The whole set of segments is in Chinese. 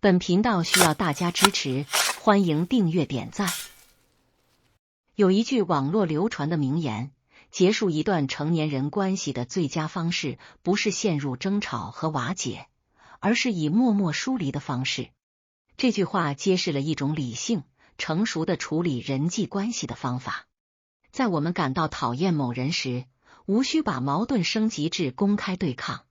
本频道需要大家支持，欢迎订阅点赞。有一句网络流传的名言，结束一段成年人关系的最佳方式，不是陷入争吵和瓦解，而是以默默疏离的方式。这句话揭示了一种理性、成熟的处理人际关系的方法。在我们感到讨厌某人时，无需把矛盾升级至公开对抗。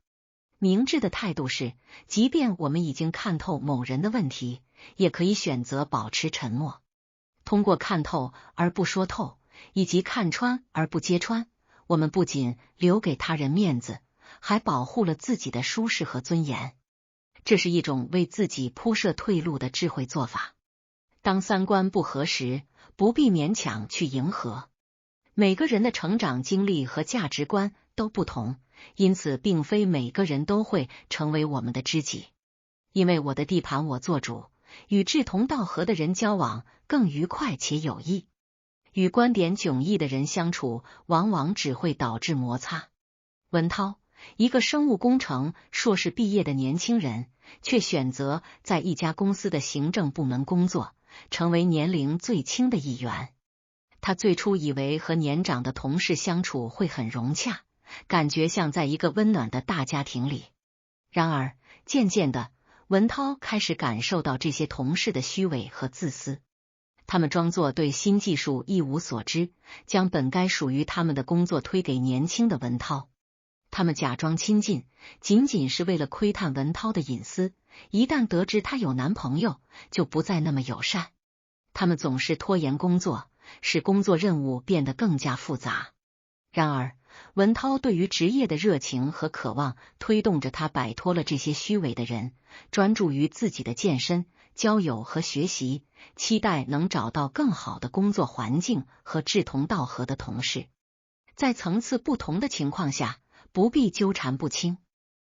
明智的态度是，即便我们已经看透某人的问题，也可以选择保持沉默。通过看透而不说透，以及看穿而不揭穿，我们不仅留给他人面子，还保护了自己的舒适和尊严。这是一种为自己铺设退路的智慧做法。当三观不合时，不必勉强去迎合。每个人的成长经历和价值观都不同，因此并非每个人都会成为我们的知己。因为我的地盘我做主，与志同道合的人交往更愉快且有益。与观点迥异的人相处，往往只会导致摩擦。文涛，一个生物工程硕士毕业的年轻人，却选择在一家公司的行政部门工作，成为年龄最轻的一员。他最初以为和年长的同事相处会很融洽，感觉像在一个温暖的大家庭里。然而，渐渐的，文涛开始感受到这些同事的虚伪和自私。他们装作对新技术一无所知，将本该属于他们的工作推给年轻的文涛。他们假装亲近，仅仅是为了窥探文涛的隐私，一旦得知她有男朋友，就不再那么友善。他们总是拖延工作，使工作任务变得更加复杂。然而，文涛对于职业的热情和渴望推动着他摆脱了这些虚伪的人，专注于自己的健身、交友和学习，期待能找到更好的工作环境和志同道合的同事。在层次不同的情况下，不必纠缠不清。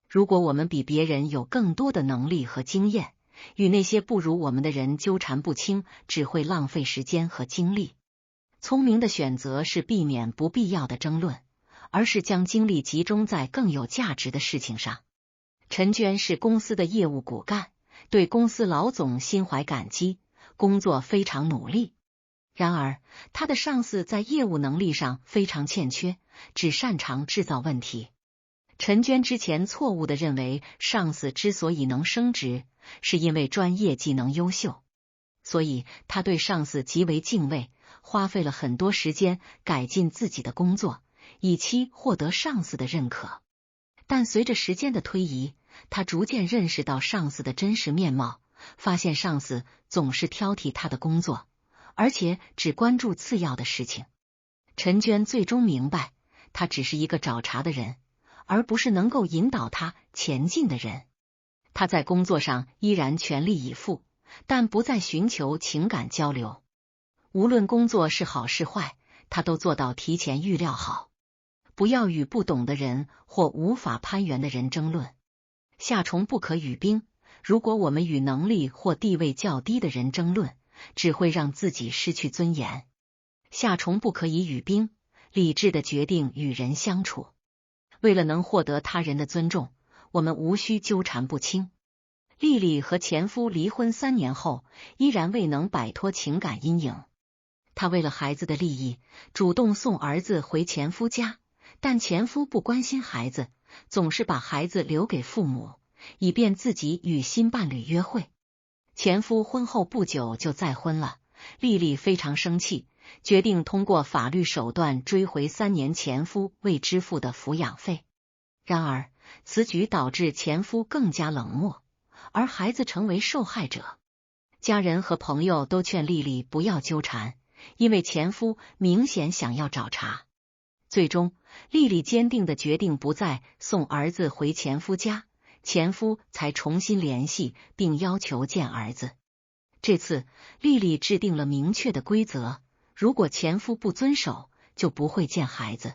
如果我们比别人有更多的能力和经验，与那些不如我们的人纠缠不清，只会浪费时间和精力。聪明的选择是避免不必要的争论，而是将精力集中在更有价值的事情上。陈娟是公司的业务骨干，对公司老总心怀感激，工作非常努力。然而，他的上司在业务能力上非常欠缺，只擅长制造问题。陈娟之前错误地认为上司之所以能升职，是因为专业技能优秀，所以他对上司极为敬畏，花费了很多时间改进自己的工作，以期获得上司的认可。但随着时间的推移，他逐渐认识到上司的真实面貌，发现上司总是挑剔他的工作，而且只关注次要的事情。陈娟最终明白，他只是一个找茬的人，而不是能够引导他前进的人。他在工作上依然全力以赴，但不再寻求情感交流。无论工作是好是坏，他都做到提前预料好。不要与不懂的人或无法攀援的人争论。夏虫不可语冰，如果我们与能力或地位较低的人争论，只会让自己失去尊严。夏虫不可以语冰，理智的决定与人相处。为了能获得他人的尊重，我们无需纠缠不清。丽丽和前夫离婚3年后，依然未能摆脱情感阴影。她为了孩子的利益，主动送儿子回前夫家，但前夫不关心孩子，总是把孩子留给父母，以便自己与新伴侣约会。前夫婚后不久就再婚了，丽丽非常生气，决定通过法律手段追回3年前夫未支付的抚养费。然而，此举导致前夫更加冷漠，而孩子成为受害者。家人和朋友都劝丽丽不要纠缠，因为前夫明显想要找茬。最终，丽丽坚定地决定不再送儿子回前夫家，前夫才重新联系并要求见儿子。这次，丽丽制定了明确的规则，如果前夫不遵守，就不会见孩子。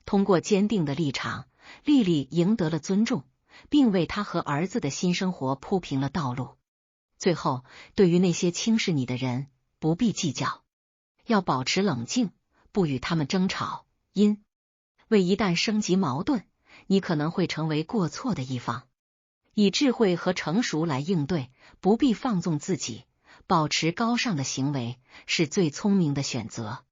通过坚定的立场，丽丽赢得了尊重，并为她和儿子的新生活铺平了道路。最后，对于那些轻视你的人，不必计较，要保持冷静，不与他们争吵，因为一旦升级矛盾，你可能会成为过错的一方。以智慧和成熟来应对，不必放纵自己，保持高尚的行为，是最聪明的选择。